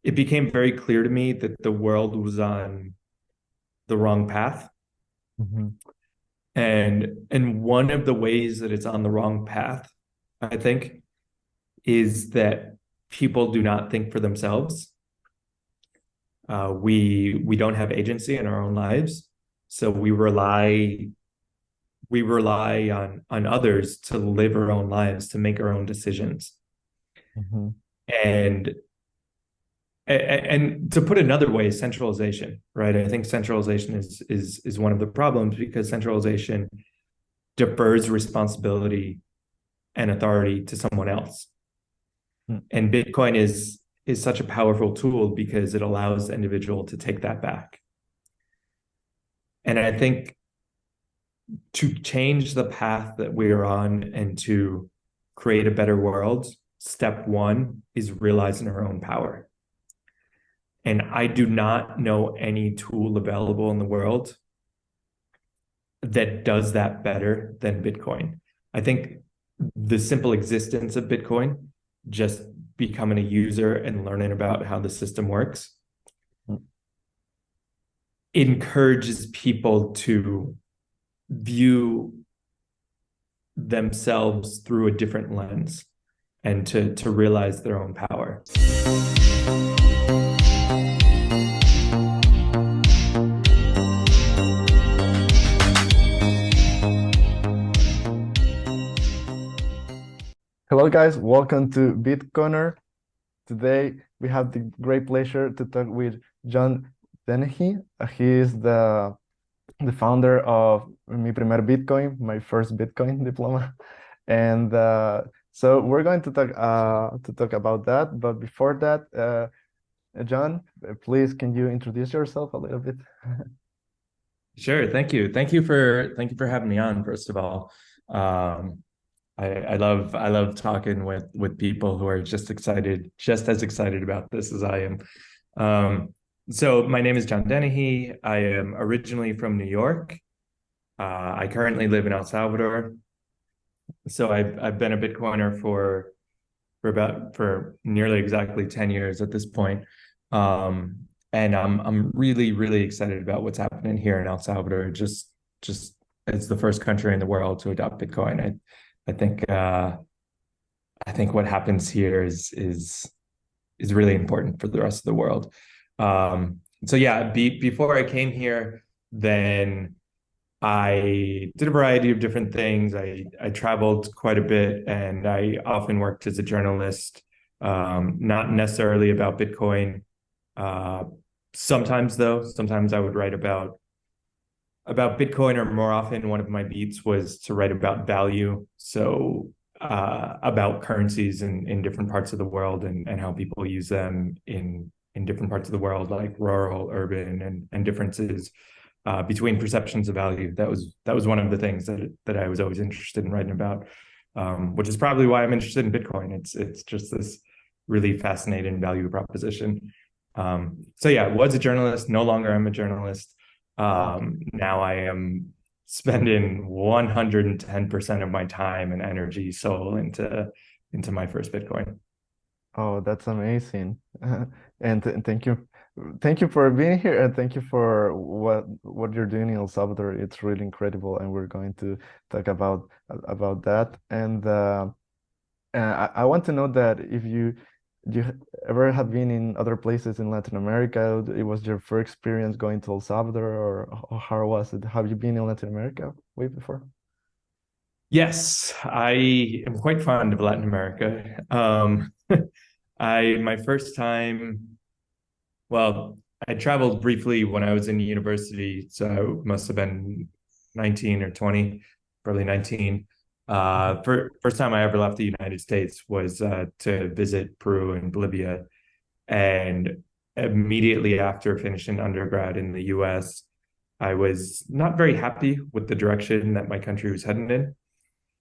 it became very clear to me that the world was on the wrong path. Mhm. And one of the ways that it's on the wrong path, I think, is that people do not think for themselves. We don't have agency in our own lives, so we rely on others to live our own lives, to make our own decisions. Mhm. And and to put another way, centralization, right? I think centralization is one of the problems because centralization defers responsibility and authority to someone else. Mm. And Bitcoin is such a powerful tool because it allows the individual to take that back. And I think to change the path that we are on and to create a better world, step one is realizing our own power. And I do not know any tool available in the world that does that better than Bitcoin. I think the simple existence of Bitcoin, just becoming a user and learning about how the system works, Mm. encourages people to view themselves through a different lens and to realize their own power. Hello, guys. Welcome to BitCorner. Today, we have the great pleasure to talk with John Dennehy. He is the founder of Mi Primer Bitcoin, my first Bitcoin Diploma. And so we're going to talk about that. But before that, John, please, can you introduce yourself a little bit? Sure, thank you. Thank you for having me on, first of all. Um, I love talking with people who are just as excited about this as I am. Um, so my name is John Dennehy. I am originally from New York. I currently live in El Salvador. So I've been a Bitcoiner for nearly exactly 10 years at this point. And I'm really, really excited about what's happening here in El Salvador. Just as the first country in the world to adopt Bitcoin. I think I think what happens here is really important for the rest of the world. So yeah, before I came here, then I did a variety of different things. I traveled quite a bit, and I often worked as a journalist, not necessarily about Bitcoin. Uh, Sometimes though, sometimes I would write about Bitcoin, or more often, one of my beats was to write about value. So about currencies in different parts of the world, and how people use them in different parts of the world, like rural, urban, and differences between perceptions of value. That was one of the things that I was always interested in writing about, which is probably why I'm interested in Bitcoin. It's just this really fascinating value proposition. So yeah, was a journalist. No longer am a journalist. Now I am spending 110% of my time and energy, soul, into my first Bitcoin. Oh, that's amazing. And thank you for being here, and thank you for what you're doing in El Salvador. It's really incredible, and we're going to talk about that. And I want to know that if you ever have been in other places in Latin America, it was your first experience going to El Salvador, or how was it? Have you been in Latin America way before? Yes, I am quite fond of Latin America. I my first time, well, I traveled briefly when I was in university, so I must have been 19 or 20, probably 19. First time I ever left the United States was to visit Peru and Bolivia. And immediately after finishing undergrad in the US, I was not very happy with the direction that my country was heading in.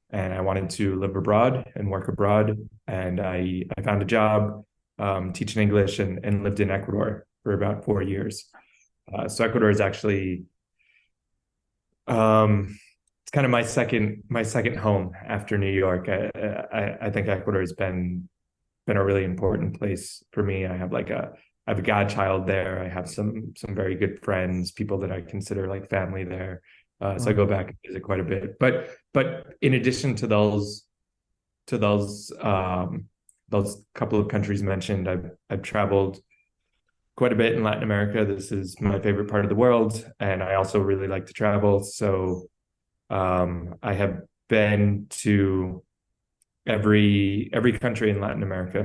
And I wanted to live abroad and work abroad. And I found a job teaching English, and lived in Ecuador for about 4 years. So Ecuador is actually it's kind of my second home after New York. I think Ecuador has been a really important place for me. I have like I have a godchild there. I have some very good friends, people that I consider like family there. So I go Mhm. back and visit quite a bit. But in addition to those couple of countries mentioned, I've traveled quite a bit in Latin America. This is my favorite part of the world, and I also really like to travel. So I have been to every country in Latin America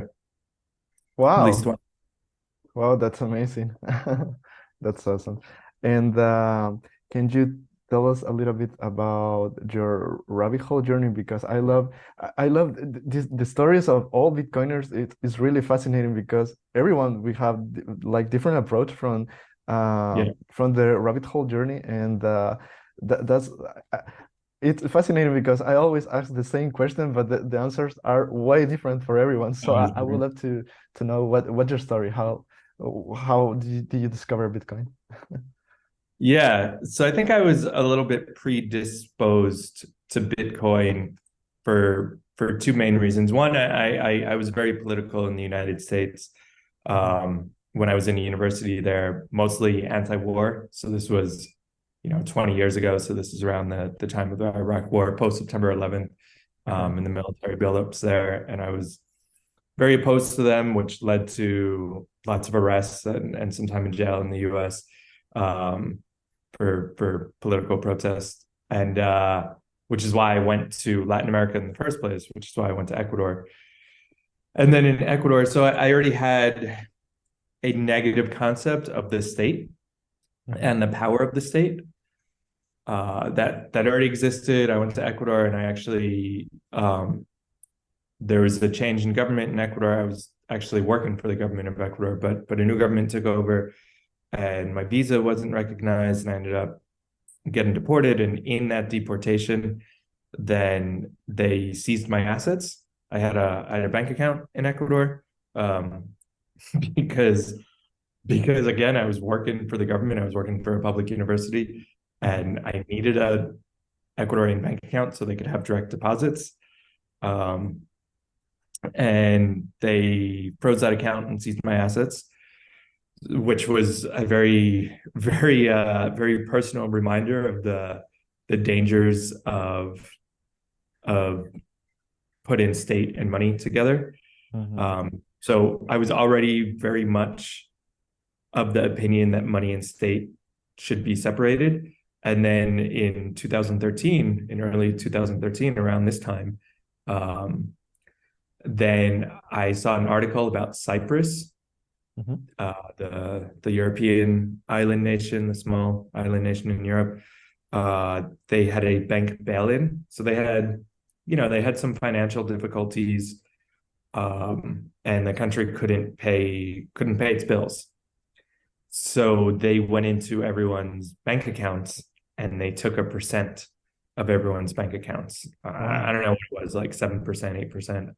at least Wow. once. Wow, that's amazing. That's awesome. And can you tell us a little bit about your rabbit hole journey? Because I love the stories of all Bitcoiners. It is really fascinating because everyone we have like different approach Yeah, from the rabbit hole journey, and that's uh, it's fascinating because I always ask the same question, but the answers are way different for everyone. So I would love to know what's your story, how did you discover Bitcoin? yeah. So I think I was a little bit predisposed to Bitcoin for two main reasons. One, I was very political in the United States Mhm. when I was in a university there, mostly anti-war. So this was, 20 years ago. So this is around the time of the Iraq War, post September 11th, Okay. and the military buildups there. And I was very opposed to them, which led to lots of arrests and some time in jail in the U.S. Um, for political protest, and which is why I went to Latin America in the first place, which is why I went to Ecuador. And then in Ecuador, so I already had a negative concept of the state Mhm. and the power of the state that already existed. I went to Ecuador, and I actually there was a change in government in Ecuador. I was actually working for the government of Ecuador, but a new government took over, and my visa wasn't recognized, and I ended up getting deported. And in that deportation, then they seized my assets. I had a bank account in Ecuador, um, because again, I was working for the government. I was working for a public university, Mhm. and I needed a Ecuadorian bank account so they could have direct deposits. Um, and they froze that account and seized my assets, which was a very personal reminder of the dangers of putting state and money together. Mhm. So I was already very much of the opinion that money and state should be separated. And then in 2013, in early 2013, around this time, um, then I saw an article about Cyprus, Mhm. the European island nation, the small island nation in Europe. They had a bank bail-in, so they had some financial difficulties, and the country couldn't pay its bills. So they went into everyone's bank accounts and they took a percent of everyone's bank accounts. I Wow. don't know what it was, like 7%, 8%,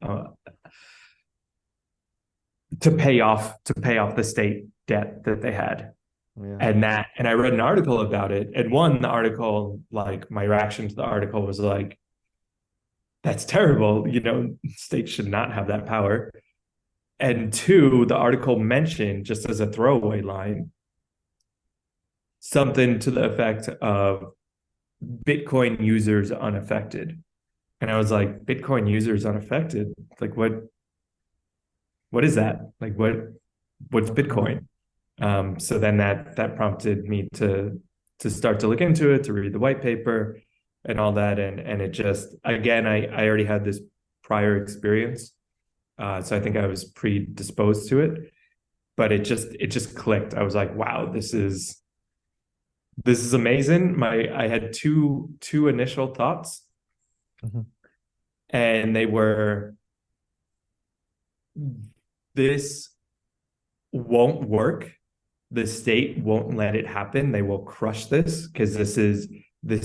to pay off the state debt that they had. Yeah. And I read an article about it. And one, the article, like my reaction to the article was like, that's terrible. States should not have that power. And two, the article mentioned, just as a throwaway line, something to the effect of Bitcoin users unaffected. And I was like, Bitcoin users unaffected? Like what is that? Like what's Okay. Bitcoin? So then that prompted me to start to look into it, to read the white paper and all that. And it just, again, I already had this prior experience. So I think I was predisposed to it, but it just clicked. I was like, wow, this is amazing. I had two initial thoughts, Mhm. and they were, this won't work. The state won't let it happen. They will crush this because this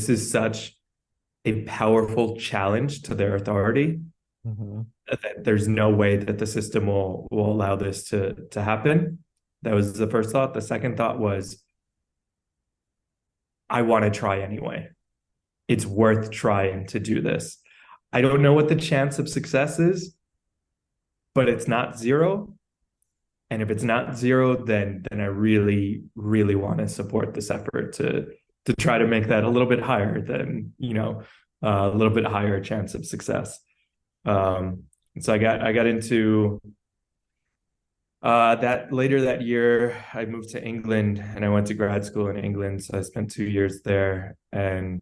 is such a powerful challenge to their authority Mhm. that there's no way that the system will allow this to happen. That was the first thought. The second thought was, I want to try anyway. It's worth trying to do this. I don't know what the chance of success is, but it's not zero. And if it's not zero, then I really, really want to support this effort to try to make that a little bit higher than, a little bit higher chance of success. So I got into that later that year. I moved to England and I went to grad school in England. So I spent 2 years there, and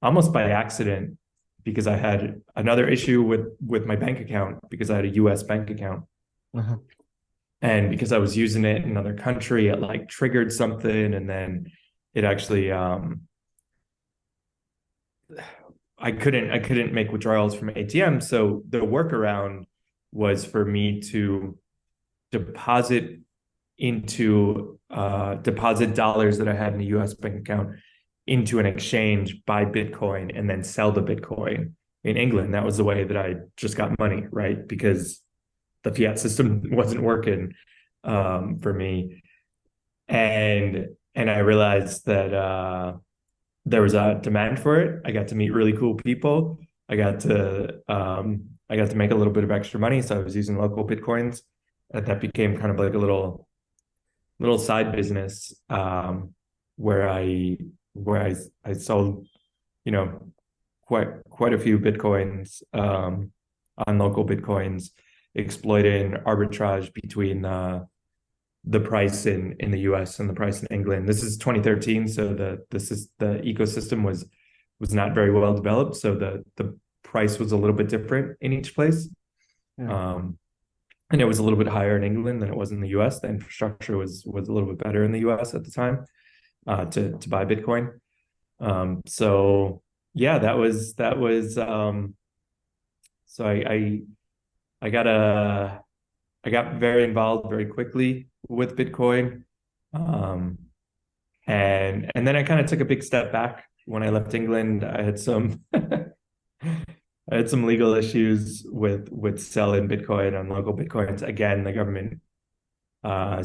almost by accident, because I had another issue with my bank account, because I had a US bank account. Uh-huh. And because I was using it in another country, it like triggered something, and then it actually I couldn't make withdrawals from ATM. So the workaround was for me to deposit deposit dollars that I had in a US bank account into an exchange, buy Bitcoin, and then sell the Bitcoin in England. That was the way that I just got money, right? Because the fiat system wasn't working for me. And I realized that there was a demand for it. I got to meet really cool people. I got to make a little bit of extra money, so I was using local Bitcoins. And that became kind of like a little side business, where I sold, you know, quite a few Bitcoins, on local Bitcoins, exploiting arbitrage between the price in the US and the price in England. This is 2013, so the ecosystem was not very well developed, so the price was a little bit different in each place. Yeah. And it was a little bit higher in England than it was in the US. The infrastructure was a little bit better in the US at the time, to buy Bitcoin. So yeah, so I got very involved very quickly with Bitcoin. Um, and then I kind of took a big step back when I left England. I had some I had some legal issues with selling Bitcoin on local Bitcoins. Again, the government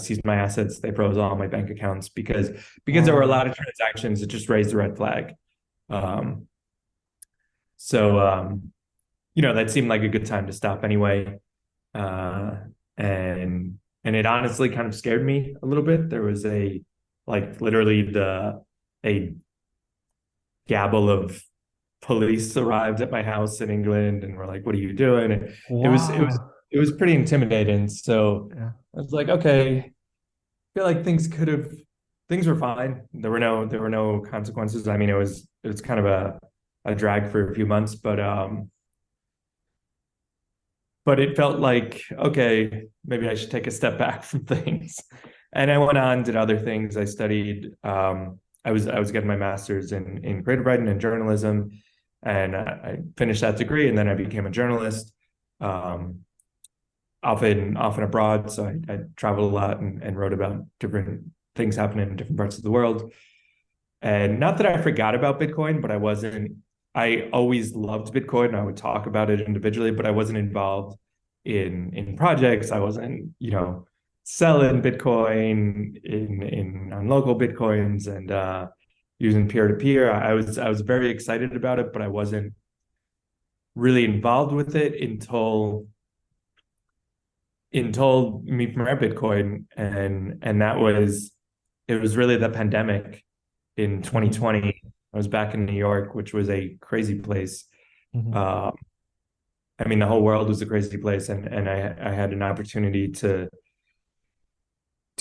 seized my assets. They froze all my bank accounts because there were a Wow. lot of transactions. It just raised a red flag. Um, so that seemed like a good time to stop anyway. Uh, and it honestly kind of scared me a little bit. There was literally a gabble of police arrived at my house in England and were like, "What are you doing?" And Wow. it was pretty intimidating. So Yeah. I was like, okay, I feel like things were fine. There were no consequences. I mean, it was kind of a drag for a few months, but it felt like, okay, maybe I should take a step back from things. And I went on, did other things. I studied. I was getting my master's in creative writing and journalism, and I finished that degree, and then I became a journalist, um, often abroad. So I traveled a lot and wrote about different things happening in different parts of the world. And not that I forgot about Bitcoin, but I wasn't. I always loved Bitcoin. I would talk about it individually, but I wasn't involved in projects. I wasn't, selling Bitcoin in on local Bitcoins and using peer to peer. I was very excited about it, but I wasn't really involved with it until Meet from Rare Bitcoin, and that was it was really the pandemic in Hmm. 2020. I was back in New York, which was a crazy place. Hmm. Uh, I mean, the whole world was a crazy place, and I had an opportunity to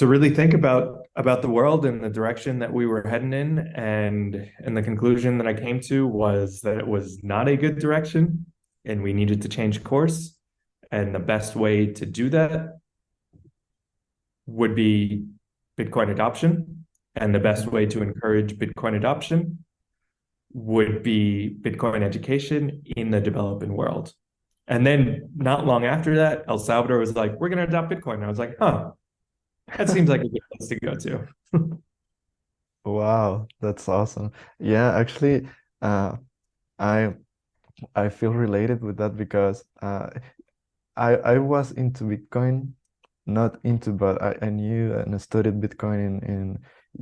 really think about the world and the direction that we were heading in, and the conclusion that I came to was that it was not a good direction, and we needed to change course. And the best way to do that would be Bitcoin adoption. And the best Hmm. way to encourage Bitcoin adoption would be Bitcoin education in the developing world. And then not long after that, El Salvador was like, we're going to adopt Bitcoin. And I was like, huh, that seems like a good place to go to. Wow, that's awesome. Yeah, actually, uh, I I feel related with that because I was into Bitcoin, not into, but I knew and studied Bitcoin in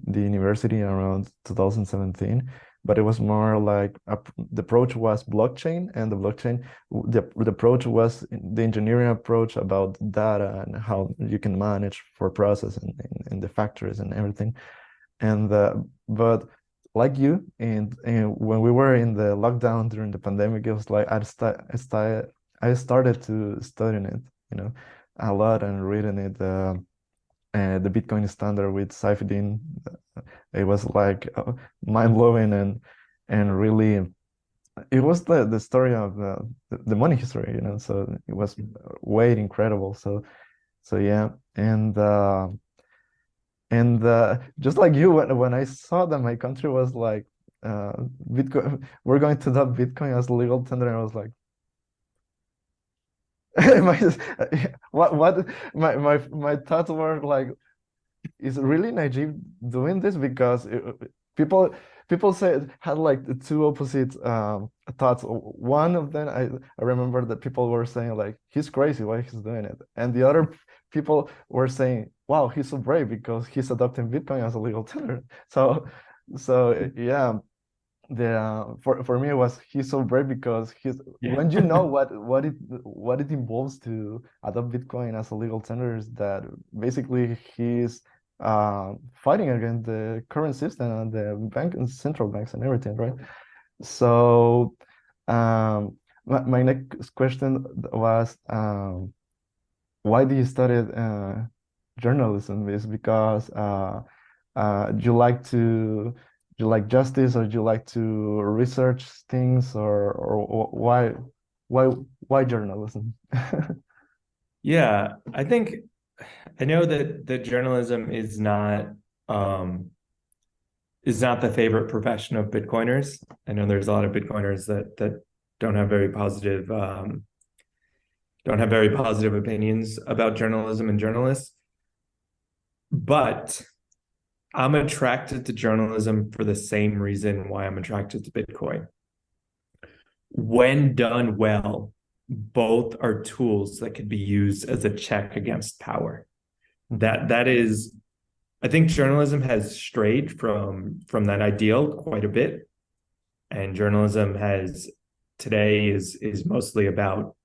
the university around 2017. but it was more like the approach was blockchain, and the blockchain, the approach was the engineering approach about data and how you can manage for process and the factories and everything. And but like you, and when we were in the lockdown during the pandemic, it was like I started to studying it, you know, a lot and reading it. The Bitcoin standard with Saifedean, it was like mind blowing and really it was the story of the money history, you know. So it was way incredible. So yeah, and just like you, when I saw that my country was like Bitcoin, we're going to adopt Bitcoin as legal tender, I was like, my, what my thoughts were like, is really Najib doing this? Because people people say had like the two opposite thoughts. One of them, I remember that people were saying like he's crazy, why he's doing it, and the other people were saying, wow, he's so brave because he's adopting Bitcoin as a legal tender. So yeah, the for me it was he's so brave because he's Yeah. when you know what it involves to adopt Bitcoin as a legal tender, is that basically he's fighting against the current system and the bank and central banks and everything, right? So my next question was why do you study journalism? Is because you like to you like justice, or you like to research things, or why why journalism? Yeah, I think I know that journalism um is not the favorite profession of Bitcoiners. I know there's a lot of Bitcoiners that don't have very positive don't have very positive opinions about journalism and journalists. But I'm attracted to journalism for the same reason why I'm attracted to Bitcoin. When done well, both are tools that could be used as a check against power. That is, I think journalism has strayed from that ideal quite a bit. And journalism has today is mostly about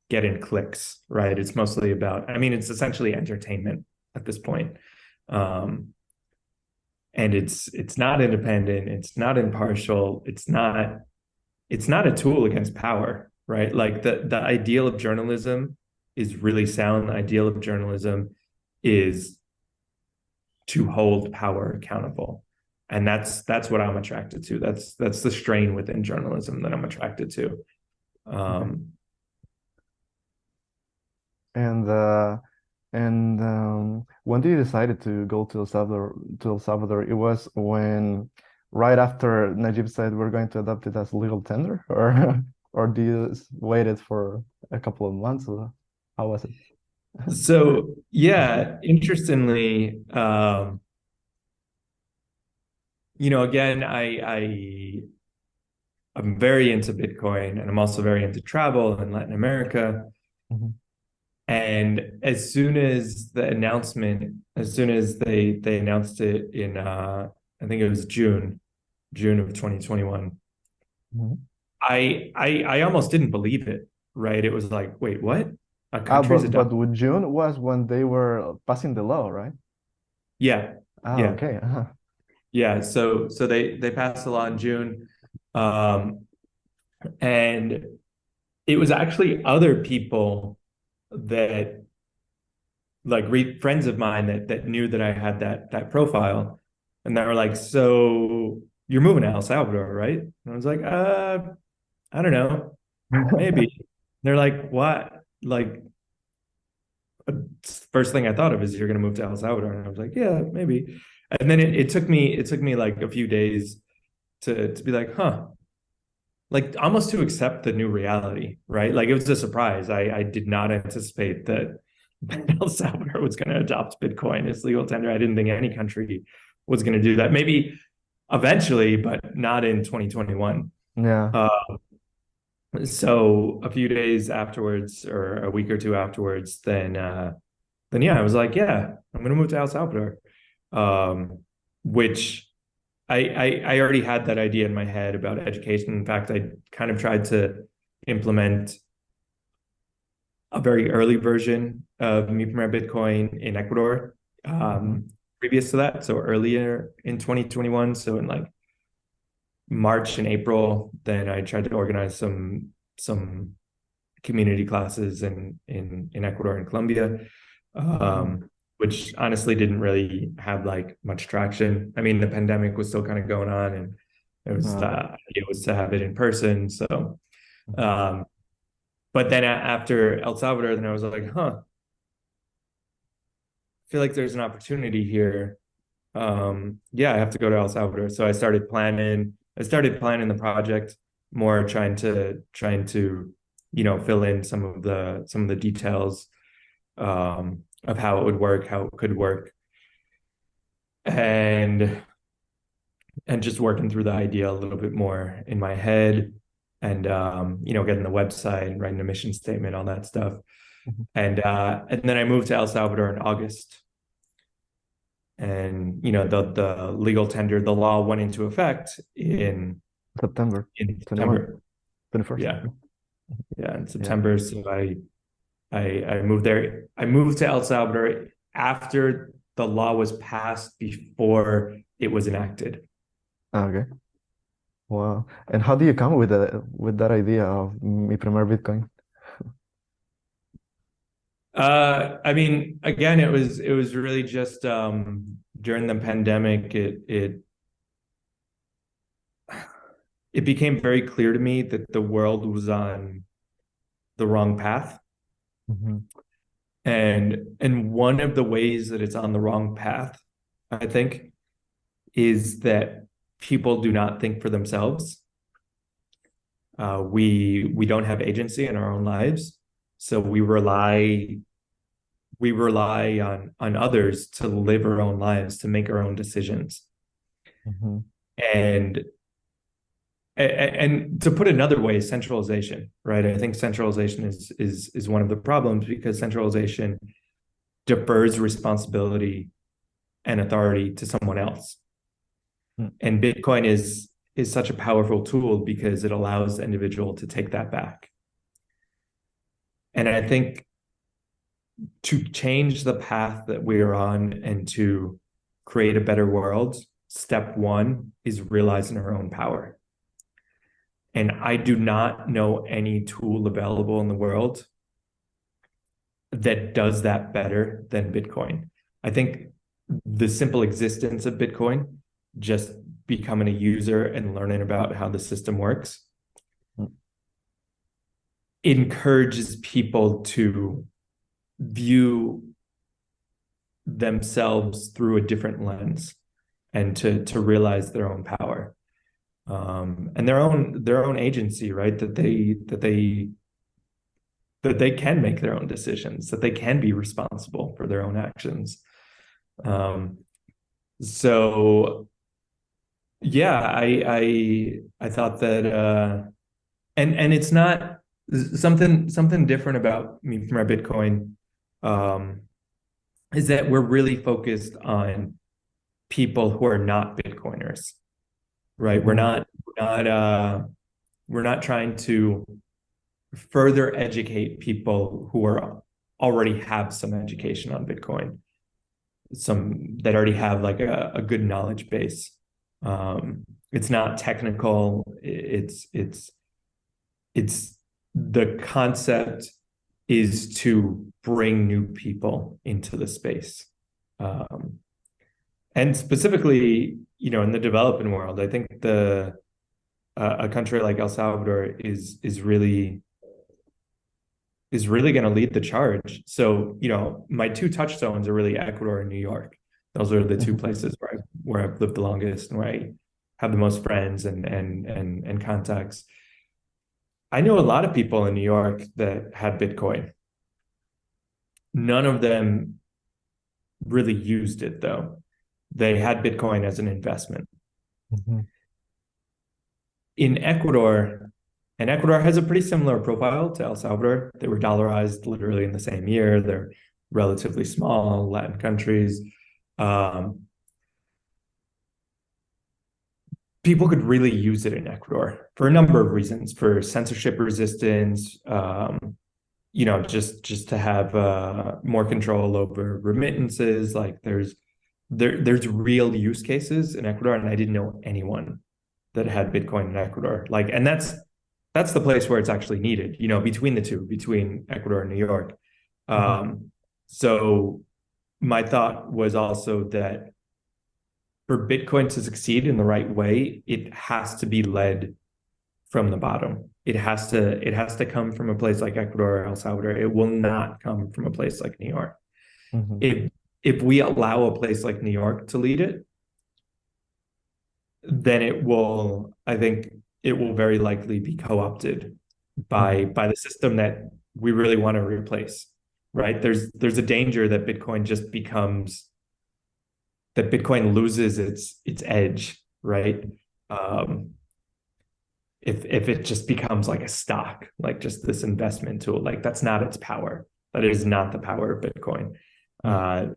getting clicks, right? It's mostly about, I mean, it's essentially entertainment at this point. And it's not independent, it's not impartial, it's not a tool against power, right? Like the ideal of journalism is really sound. The ideal of journalism is to hold power accountable. And that's what I'm attracted to. That's the strain within journalism that I'm attracted to. Okay. Um, And when did you decided to go to El Salvador? To El Salvador, it was when right after Najib said we're going to adopt it as legal tender, or or do you waited for a couple of months? Or how was it? so yeah, interestingly, again, I'm very into Bitcoin, and I'm also very into travel in Latin America. Mhm. And as soon as they announced it in I think it was June of 2021, Mhm. I almost didn't believe it, right? It was like, wait, what? A Ah, country's but adopted. with June was when they were passing the law, right? Yeah, Ah, yeah, okay. yeah. So they passed the law in June. Um, and it was actually other people that friends of mine that knew that I had that profile, and they were like, "So you're moving to El Salvador, right?" And I was like, I don't know, maybe." And they're like, "What?" Like, first thing I thought of is you're gonna move to El Salvador, and I was like, "Yeah, maybe." And then it took me like a few days to be like, "Huh." Like almost to accept the new reality, right? Like it was a surprise. I did not anticipate that El Salvador was going to adopt Bitcoin as legal tender. I didn't think any country was going to do that. Maybe eventually, but not in 2021. Yeah. Uh, so a few days afterwards, or a week or two afterwards, then yeah, I was like, yeah, I'm going to move to El Salvador, um, which I already had that idea in my head about education. In fact, I kind of tried to implement a very early version of Mi Primer Bitcoin in Ecuador, Mhm. previous to that. So earlier in 2021. So in like March and April, then I tried to organize some community classes in Ecuador and Colombia, Mhm. which honestly didn't really have like much traction. I mean, the pandemic was still kind of going on, and Okay. it was to have it in person. So, Mhm. um, but then after El Salvador, then I was like, huh, I feel like there's an opportunity here. Yeah, I have to go to El Salvador. So I started planning the project more, trying to, fill in some of the details of how it would work, how it could work, and just working through the idea a little bit more in my head, and getting the website and writing a mission statement, all that stuff. Mhm. And then I moved to El Salvador in August, and the legal tender, the law went into effect September in 21, September. 21st. Yeah, yeah, in Yeah. September. So I moved there. I moved to El Salvador after the law was passed, before it was enacted. Okay. Wow. And how do you come with that idea of Mi Primer Bitcoin? I mean, again, it was really just during the pandemic, it became very clear to me that the world was on the wrong path. Mhm. And one of the ways that it's on the wrong path, I think, is that people do not think for themselves. We don't have agency in our own lives, so we rely on others to live our own lives, to make our own decisions. Mhm. And and to put another way, centralization, right? I think centralization is one of the problems, because centralization defers responsibility and authority to someone else. Mm. And Bitcoin is such a powerful tool because it allows the individual to take that back. And I think to change the path that we are on and to create a better world, step one is realizing our own power. And I do not know any tool available in the world that does that better than Bitcoin. I think the simple existence of Bitcoin, just becoming a user and learning about how the system works, Mm. encourages people to view themselves through a different lens, and to realize their own power, and their own agency, right? That they can make their own decisions, that they can be responsible for their own actions. Um, so yeah, I thought that, and it's not something different about me from our Bitcoin, um, is that we're really focused on people who are not Bitcoiners, right? Mhm. We're not trying to further educate people who are already have some education on Bitcoin, some that already have like a good knowledge base. It's not technical. It's the concept is to bring new people into the space. Um, and specifically, in the developing world, I think the a country like El Salvador is really going to lead the charge. So, my two touchstones are really Ecuador and New York. Those are the two Mhm. places where I've lived the longest and where I have the most friends and contacts. I know a lot of people in New York that had Bitcoin. None of them really used it, though. They had Bitcoin as an investment. Mhm. In Ecuador, and Ecuador has a pretty similar profile to El Salvador. They were dollarized literally in the same year. They're relatively small Latin countries. Um, people could really use it in Ecuador for a number of reasons, for censorship resistance, just to have more control over remittances. Like there's real use cases in Ecuador, and I didn't know anyone that had Bitcoin in Ecuador. Like, and that's the place where it's actually needed, between the two, between Ecuador and New York. Mhm. So my thought was also that for Bitcoin to succeed in the right way, it has to be led from the bottom. It has to come from a place like Ecuador or El Salvador. It will not come from a place like New York. Mhm. If we allow a place like New York to lead it, then I think it will very likely be co-opted by Mhm. by the system that we really want to replace, right? There's a danger that Bitcoin loses its edge, right? Um, if it just becomes like a stock, like just this investment tool, like that's not its power. That is not the power of Bitcoin. Mm. Uh,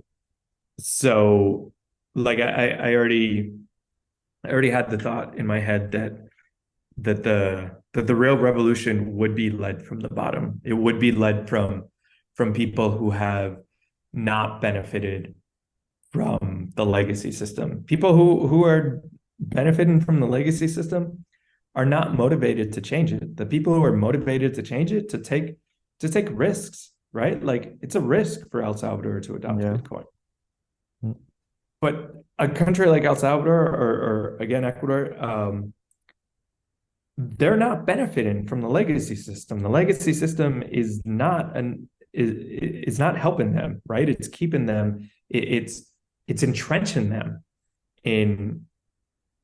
so like I already had the thought in my head that the real revolution would be led from the bottom. It would be led from people who have not benefited from the legacy system. People who are benefiting from the legacy system are not motivated to change it. The people who are motivated to change it, to take risks, right? Like it's a risk for El Salvador to adopt Yeah. Bitcoin. Mm. But a country like El Salvador or again Ecuador, they're not benefiting from the legacy system. The legacy system is not helping them, right? It's keeping them. It's entrenching them in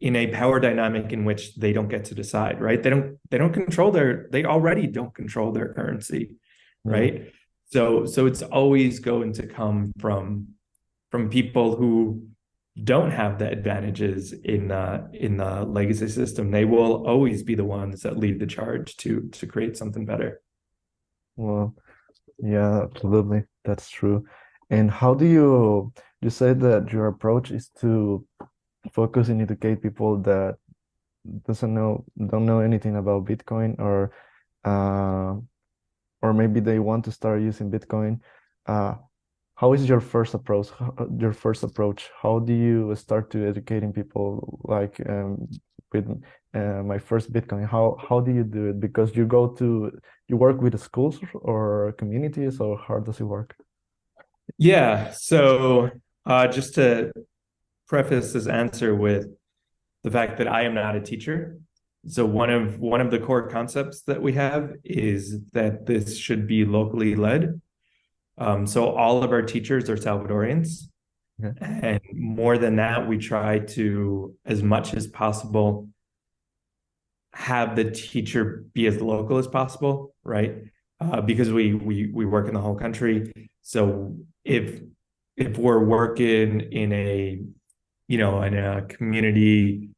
a power dynamic in which they don't get to decide, right? They already don't control their currency, Yeah. right? So it's always going to come from people who don't have the advantages in the legacy system. They will always be the ones that lead the charge to create something better. Well, yeah, absolutely. That's true. And how do you say that your approach is to focus and educate people that don't know anything about Bitcoin uh or maybe they want to start using Bitcoin. Uh, how is your first approach? Your first approach? How do you start to educating people like with my first Bitcoin? How do you do it? Because you work with the schools or communities, or how does it work? Yeah. So just to preface this answer with the fact that I am not a teacher. So one of the core concepts that we have is that this should be locally led. So all of our teachers are Salvadorians. Okay. And more than that, we try to, as much as possible, have the teacher be as local as possible, right? Because we work in the whole country. So if we're working in a community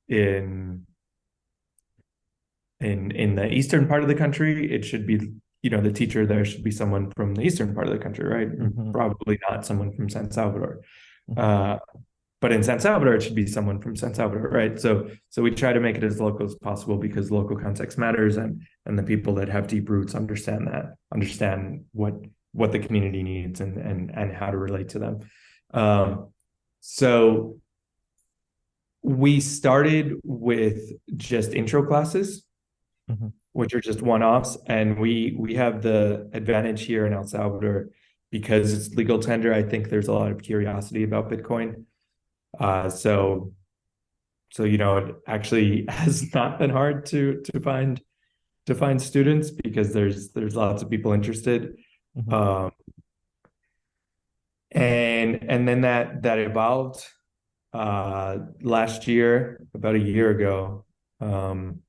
in in the eastern part of the country, it should be, the teacher there should be someone from the eastern part of the country, right? And Hmm. probably not someone from San Salvador. Hmm. Uh, but in San Salvador, it should be someone from San Salvador, right? So we try to make it as local as possible because local context matters, and the people that have deep roots understand what the community needs and how to relate to them. So we started with just intro classes, Hmm. which are just one-offs, and we have the advantage here in El Salvador because it's legal tender. I think there's a lot of curiosity about Bitcoin. So it actually has not been hard to find students because there's lots of people interested. Hmm. Um, and then that evolved last year, about a year ago. Um,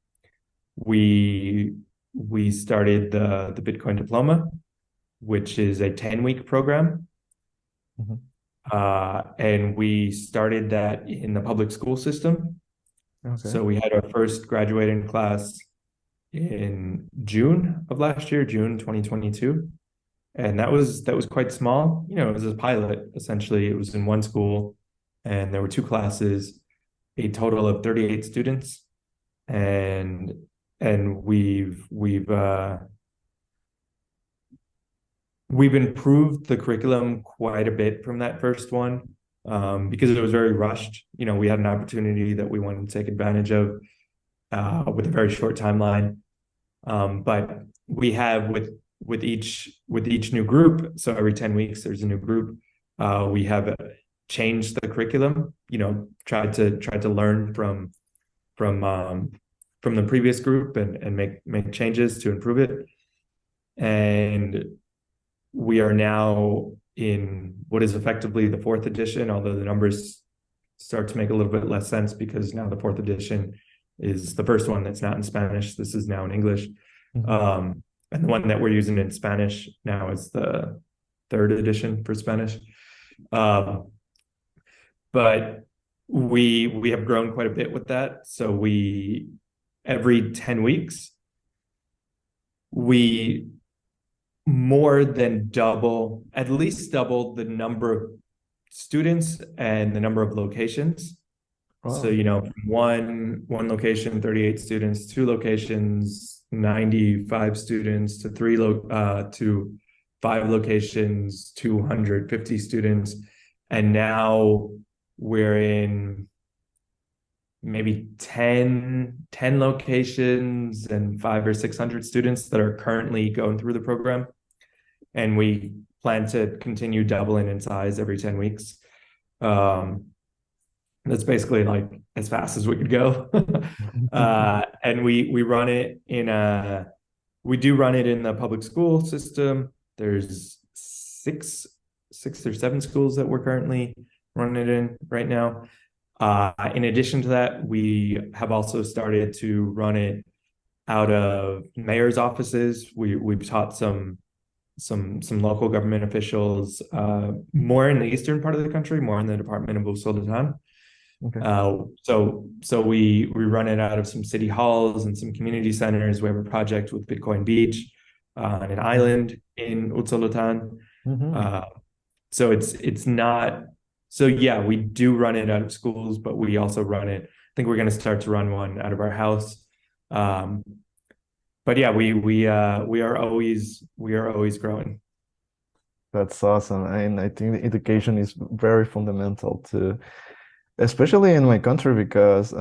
we we started the Bitcoin Diploma, which is a 10-week program. Hmm. And we started that in the public school system. Okay. So we had our first graduating class in June of last year, June 2022. And that was quite small. It was a pilot, essentially. It was in one school, and there were two classes. a total of 38 students, and we've improved the curriculum quite a bit from that first one, because it was very rushed. We had an opportunity that we wanted to take advantage of, with a very short timeline. But we have with each new group, so every 10 weeks there's a new group. We have changed the curriculum. Tried to learn from the previous group and make changes to improve it. And we are now in what is effectively the fourth edition, although the numbers start to make a little bit less sense because now the fourth edition is the first one that's not in Spanish. This is now in English. And the one that we're using in Spanish now is the third edition for Spanish. But we have grown quite a bit with that. So every 10 weeks, we more than double, at least double the number of students and the number of locations. Wow. So, from one location, 38 students, two locations, 95 students, to five locations, 250 students. And now we're in maybe 10 locations and 500 or 600 students that are currently going through the program. And we plan to continue doubling in size every 10 weeks. That's basically like as fast as we could go. And we run it we do run it in the public school system. There's six or seven schools that we're currently running it in right now. In addition to that, we have also started to run it out of mayor's offices. We've taught some local government officials, more in the eastern part of the country, more in the Department of Sultan. Okay. So we run it out of some city halls and some community centers. We have a project with Bitcoin Beach on an island in Sultan. So it's not. So yeah, we do run it out of schools, but we also run it. I think we're going to start to run one out of our house. But yeah, we are always growing. That's awesome. And I think education is very fundamental to, especially in my country, because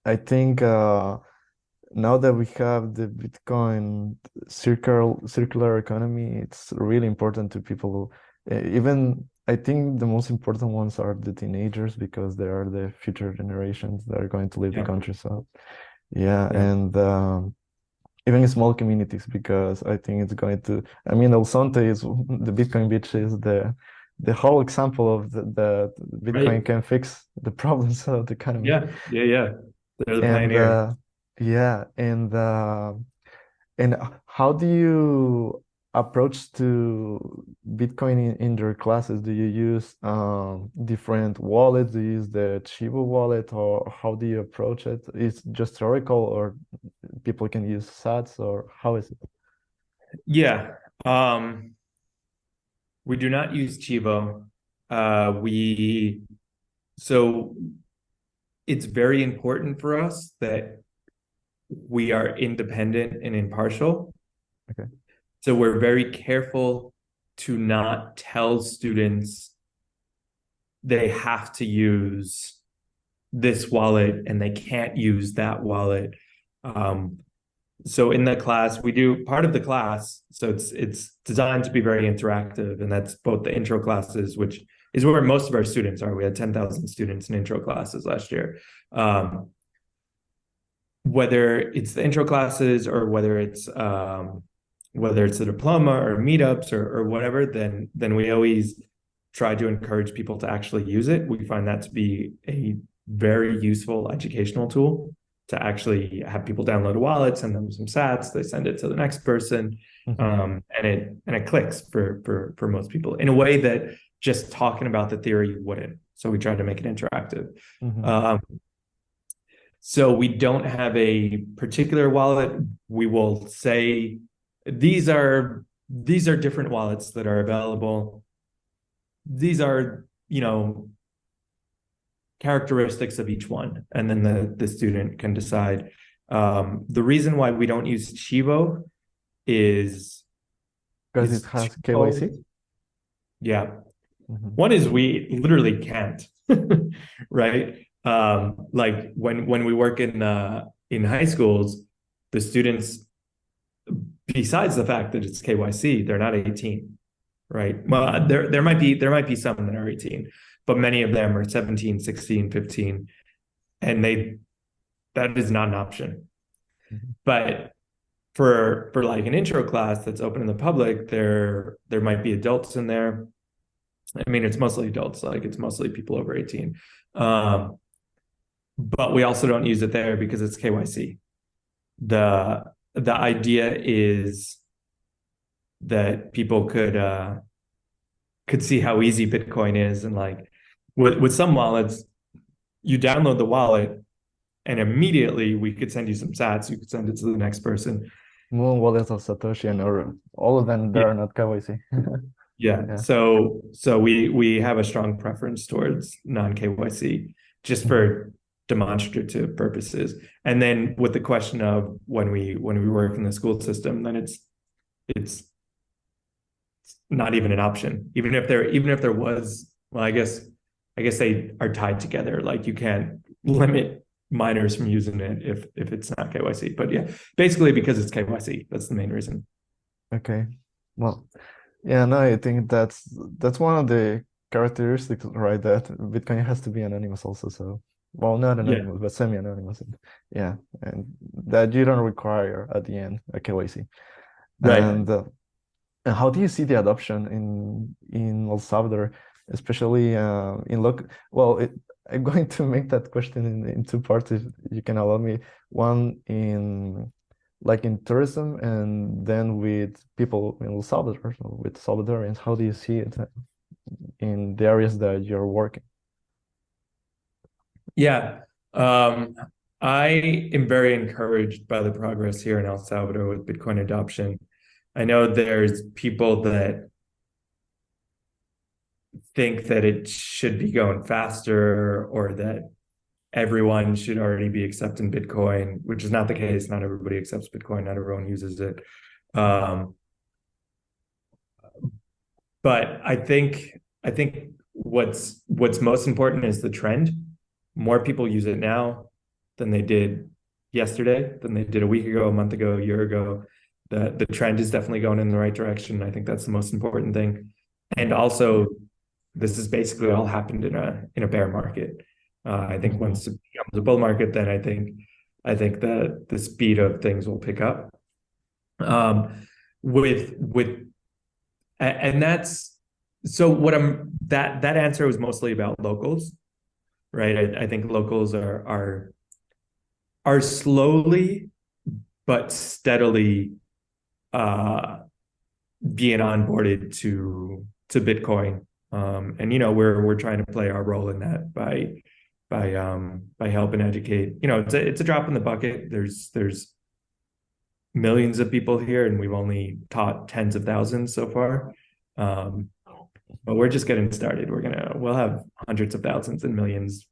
I think now that we have the Bitcoin circular economy, it's really important to people. Even I think the most important ones are the teenagers, because they are the future generations that are going to leave the country. So yeah. And even small communities, because I think it's going to, I mean, El Sonte is the Bitcoin Beach is the whole example of the Bitcoin Right. can fix the problems of the economy. Yeah. They're the And pioneer. yeah, and how do you approach to Bitcoin in your classes? Do you use different wallets? Do you use the Chivo wallet, or how do you approach it? Is it just theoretical, or people can use sats, or how is it? Yeah. We do not use Chivo. So it's very important for us that we are independent and impartial. Okay. So we're very careful to not tell students they have to use this wallet and they can't use that wallet. So in the class, we do part of the class. So it's designed to be very interactive, and that's both the intro classes, which is where most of our students are. We had 10,000 students in intro classes last year. Whether it's the intro classes or whether it's the diploma or meetups or whatever, then we always try to encourage people to actually use it. We find that to be a very useful educational tool, to actually have people download a wallet, send them some sats, they send it to the next person, and it clicks for most people in a way that just talking about the theory wouldn't. So we tried to make it interactive. So we don't have a particular wallet. We will say these are different wallets that are available. These are, characteristics of each one, and then the student can decide. The reason why we don't use Chivo is Because it has KYC. Yeah. Mhm. One is we literally can't, right? Like when we work in high schools, the students, besides the fact that it's KYC, they're not 18, right? Well, there might be some that are 18, but many of them are 17, 16, 15, and that is not an option. Mhm. But for like an intro class that's open in the public, there might be adults in there. I mean, it's mostly adults, like it's mostly people over 18. But we also don't use it there because it's KYC. The idea is that people could see how easy Bitcoin is, and like with some wallets, you download the wallet and immediately we could send you some sats, you could send it to the next person. Moon wallets of Satoshi and or all of them, they Yeah. are not KYC. Yeah. Yeah. So we have a strong preference towards non-KYC just Mhm. for demonstrative purposes. And then with the question of when we work in the school system, then it's not even an option. Even if there was, well, I guess they are tied together. Like you can't limit minors from using it if it's not KYC. But yeah, basically because it's KYC. That's the main reason. Okay. Well, yeah, no, I think that's one of the characteristics, right? That Bitcoin has to be anonymous also. So, well, not Yeah. anonymous, but semi-anonymous. Yeah, and that you don't require at the end a KYC. Right. And how do you see the adoption in El Salvador, especially in local? Well, I'm going to make that question in two parts, if you can allow me. One in like in tourism, and then with people in El Salvador, so with Salvadorians. How do you see it in the areas that you're working? Yeah. Um, I am very encouraged by the progress here in El Salvador with Bitcoin adoption. I know there's people that think that it should be going faster or that everyone should already be accepting Bitcoin, which is not the case. Not everybody accepts Bitcoin, not everyone uses it. Um, but I think what's most important is the trend. More people use it now than they did yesterday, than they did a week ago, a month ago, a year ago. The trend is definitely going in the right direction. I think that's the most important thing. And also, this has basically all happened in a bear market. I think Mhm. once it becomes a bull market, then I think the speed of things will pick up. With and that's so what I'm that answer was mostly about locals, right? I think locals are slowly but steadily uh, being onboarded to Bitcoin. And we're trying to play our role in that by helping educate. It's a drop in the bucket. There's millions of people here, and we've only taught tens of thousands so far. Um, but we're just getting started. We'll have hundreds of thousands and millions,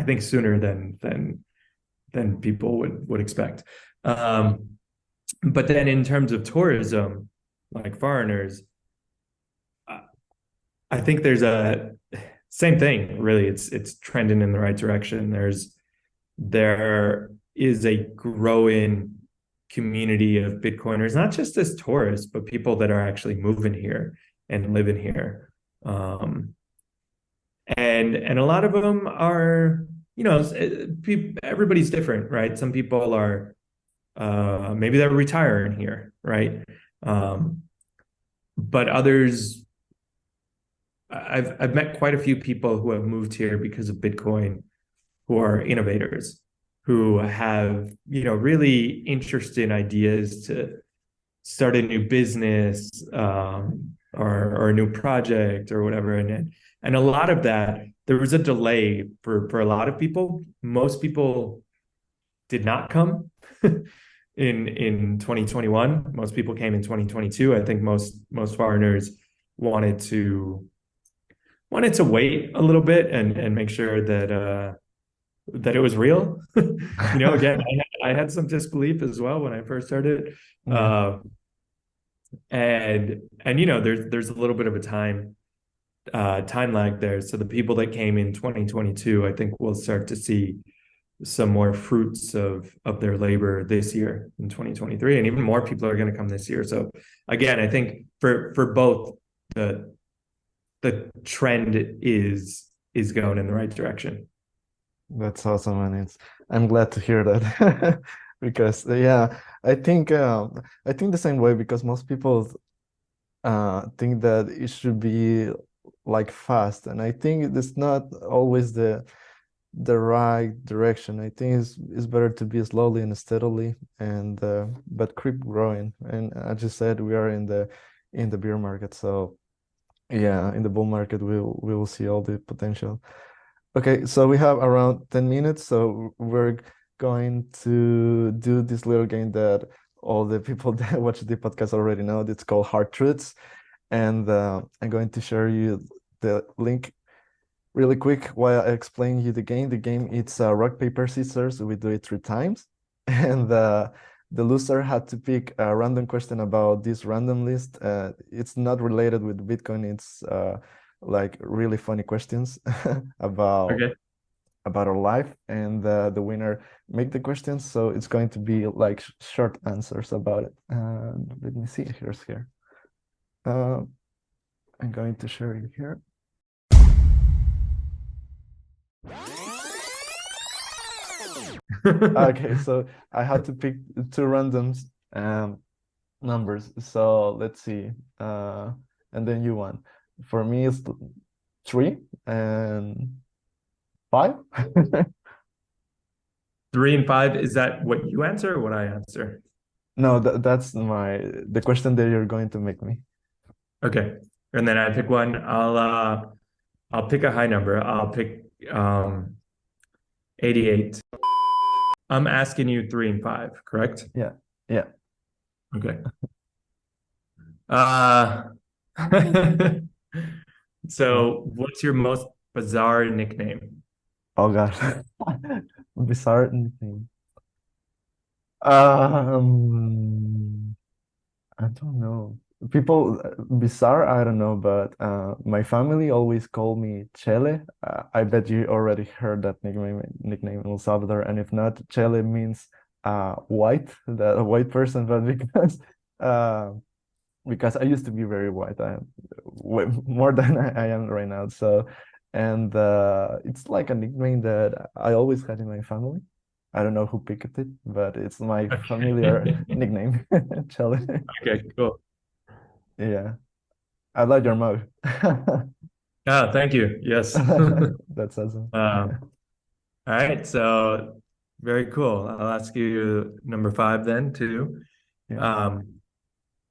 I think, sooner than people would expect. But then in terms of tourism, like foreigners, I think there's a same thing, really. It's trending in the right direction. There is a growing community of Bitcoiners, not just as tourists, but people that are actually moving here and living here. And a lot of them are, everybody's different, right? Some people are maybe they're retiring here, right? Um, but others, I've met quite a few people who have moved here because of Bitcoin, who are innovators, who have, really interesting ideas to start a new business, or a new project or whatever. And a lot of that, there was a delay for a lot of people. Most people did not come in 2021. Most people came in 2022. I think most foreigners wanted to wanted to wait a little bit and make sure that it was real. Again, I had some disbelief as well when I first started. Yeah. Uh, and there's a little bit of a time lag there. So the people that came in 2022, I think we'll start to see some more fruits of their labor this year in 2023, and even more people are going to come this year. So again, I think for both the trend is going in the right direction. That's awesome, and I'm glad to hear that because yeah, I think I think the same way because most people think that it should be like fast, and I think it's not always the right direction. I think it's better to be slowly and steadily, and but keep growing. And as you said, we are in the beer market, so yeah, in the bull market, we will see all the potential. Okay, so we have around 10 minutes, so we're going to do this little game that all the people that watch the podcast already know. It's called Hard Truths, and I'm going to share you the link really quick while I explain you the game. The game it's rock paper scissors. We do it 3 times, and the loser had to pick a random question about this random list. It's not related with Bitcoin. It's like really funny questions about Okay. about our life, and the winner make the questions. So it's going to be like short answers about it. Let me see. Here's here. Uh, I'm going to share it here. Okay, so I had to pick 2 random um, numbers. So let's see. And then you won. For me, it's 3 and 5. 3 and 5, is that what you answer or what I answer? No, that's the question that you're going to make me. Okay. And then I pick one. I'll pick a high number. I'll pick 88. I'm asking you 3 and 5, correct? Yeah, yeah. Okay. Uh Well, so what's your most bizarre nickname? oh God. Bizarre thing. Um, I don't know. People bizarre, I don't know, but my family always call me Chele. I bet you already heard that nickname in El Salvador, and if not, Chele means white, that a white person, but uh because I used to be very white. I am way more than I am right now. So, and it's like a nickname that I always had in my family. I don't know who picked it, but it's my familiar Okay. nickname, Charlie. Okay, cool. Yeah, I like your mug. Ah, thank you. Yes. That's awesome. All right, so very cool. I'll ask you number 5 then too. Yeah. Um,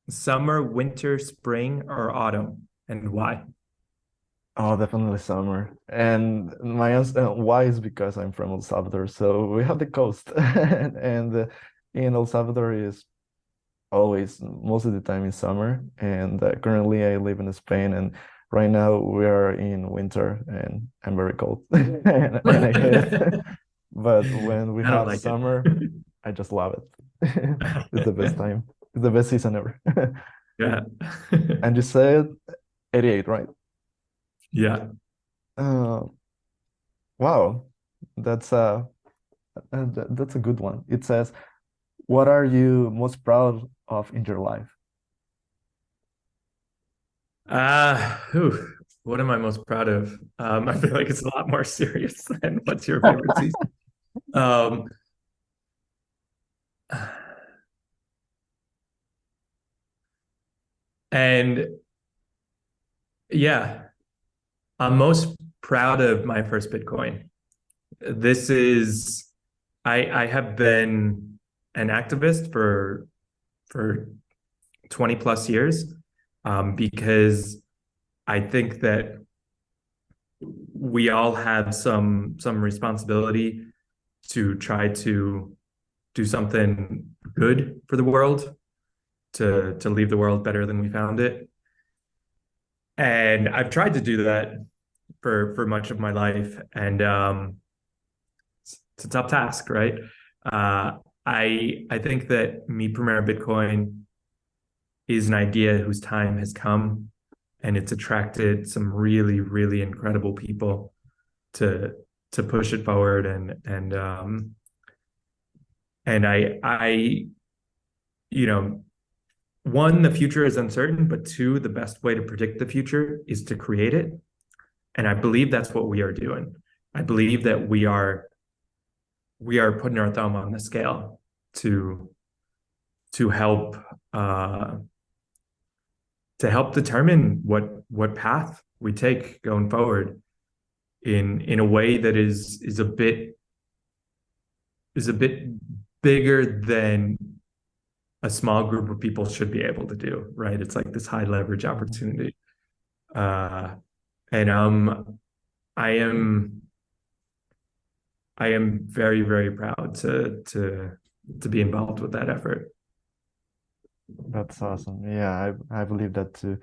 Summer, winter, spring, or autumn, and why? Oh, definitely summer. And my answer why is because I'm from El Salvador, so we have the coast, and in El Salvador is always most of the time in summer, and currently I live in Spain, and right now we are in winter and I'm very cold and I hate it. But when we I don't have like it. summer, I just love it. It's the best time. It's the best season ever. Yeah. And you said 88, right? Yeah. uh wow, that's that's a good one. It says, what are you most proud of in your life? What am I most proud of? I feel like it's a lot more serious than what's your favorite season. Um, and yeah, I'm most proud of my first Bitcoin. This is I have been an activist for 20 plus years, because I think that we all have some responsibility to try to do something good for the world, to leave the world better than we found it. And I've tried to do that for much of my life, and it's a tough task, right? Uh, I think that Mi Primer Bitcoin is an idea whose time has come, and it's attracted some really, really incredible people to push it forward, and I you know, one, the future is uncertain, but two, the best way to predict the future is to create it. And I believe that's what we are doing. I believe that we are putting our thumb on the scale to to help uh, to help determine what path we take going forward in a way that is a bit bigger than a small group of people should be able to do, right? It's like this high leverage opportunity. Uh, and I am I am very, very proud to be involved with that effort. That's awesome. Yeah, I believe that too.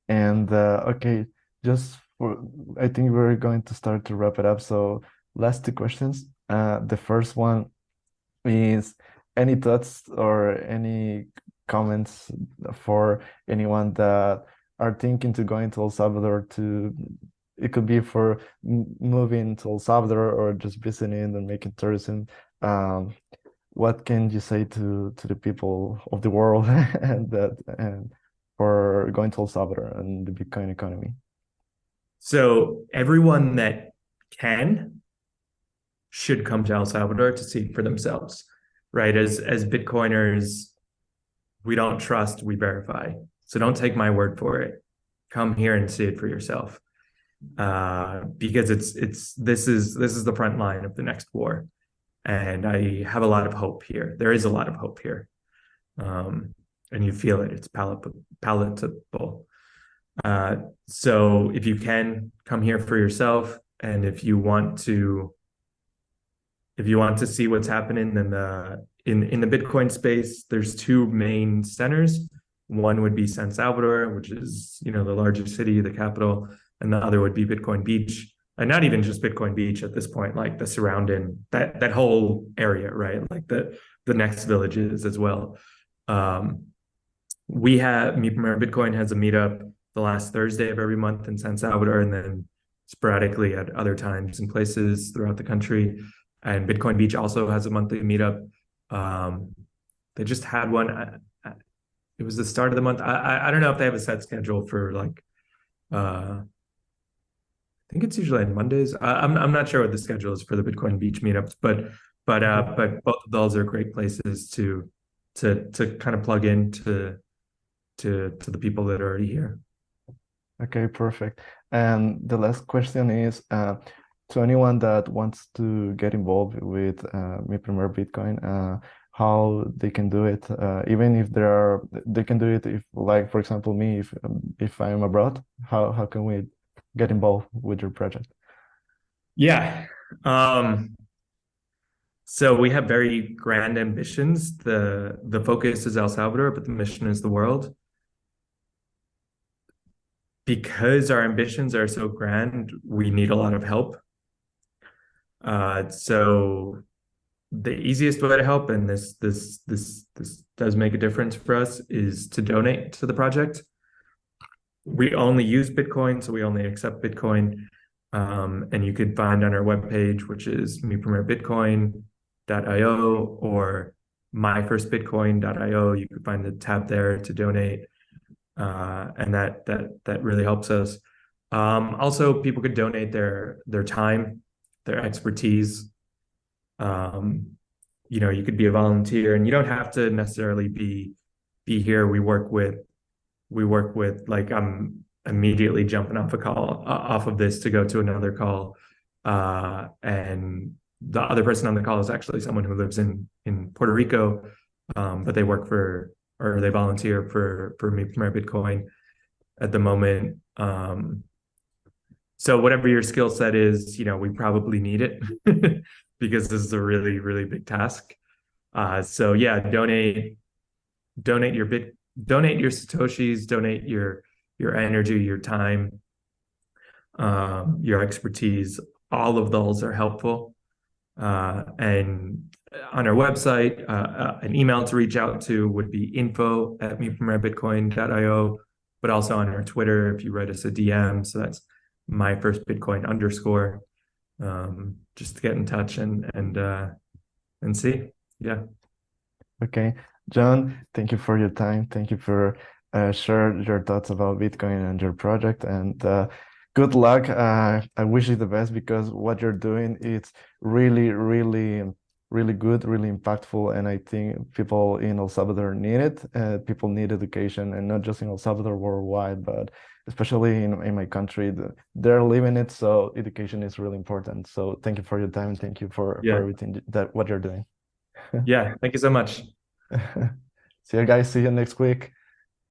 And okay, just for I think we're going to start to wrap it up. So last two questions. The first one is any thoughts or any comments for anyone that are thinking to going to El Salvador to it could be for moving to El Salvador or just visiting and making tourism. Um, what can you say to the people of the world and that and for going to El Salvador and the Bitcoin economy? So everyone that can should come to El Salvador to see for themselves, right? As Bitcoiners, we don't trust, we verify. So don't take my word for it. Come here and see it for yourself. Because this is the front line of the next war. And I have a lot of hope here. There is a lot of hope here. And you feel it, it's palatable. So if you can come here for yourself, and if you want to see what's happening in the Bitcoin space, there's two main centers. One would be San Salvador, which is, you know, the largest city, the capital, and the other would be Bitcoin Beach. And not even just Bitcoin Beach at this point, like the surrounding that whole area, right? Like the next villages as well. Um, we have Mi Primer Bitcoin has a meetup the last Thursday of every month in San Salvador, and then sporadically at other times in places throughout the country. And Bitcoin Beach also has a monthly meetup. Um, they just had one. It was the start of the month. I don't know if they have a set schedule for like. I think it's usually on Mondays. I'm not sure what the schedule is for the Bitcoin Beach meetups, but both of those are great places to kind of plug in to the people that are already here. Okay, perfect. And the last question is to anyone that wants to get involved with Mi Primer Bitcoin, how they can do it, even if they can do it if, like, for example, me, if I'm abroad, how can we get involved with your project? Yeah. So we have very grand ambitions. The focus is El Salvador, but the mission is the world. Because our ambitions are so grand, we need a lot of help. So the easiest way to help, and this does make a difference for us, is to donate to the project. We only use Bitcoin, so we only accept Bitcoin. And you could find on our webpage, which is miprimerbitcoin.io or myfirstbitcoin.io. You can find the tab there to donate. And that really helps us. Also, people could donate their time, their expertise. You know, you could be a volunteer, and you don't have to necessarily be here. We work with like I'm immediately jumping off of this to go to another call, and the other person on the call is actually someone who lives in Puerto Rico, but they work for or they volunteer for Mi Primer Bitcoin at the moment. So whatever your skill set is, you know, we probably need it because this is a really, really big task. So yeah, donate your donate your Satoshis, donate your energy, your time. your expertise. All of those are helpful. And on our website, an email to reach out to would be info@meetfromrarebitcoin.io, but also on our Twitter, if you write us a DM, so that's my first Bitcoin underscore, just to get in touch and see. Yeah. Okay, John, thank you for your time. Thank you for share your thoughts about Bitcoin and your project. And good luck. I wish you the best because what you're doing is really, really, really good, really impactful. And I think people in El Salvador need it. People need education, and not just in El Salvador, worldwide, but especially in my country, they're living it. So education is really important. So thank you for your time, and thank you for Yeah. everything that what you're doing. Yeah. Thank you so much. See you guys. See you next week.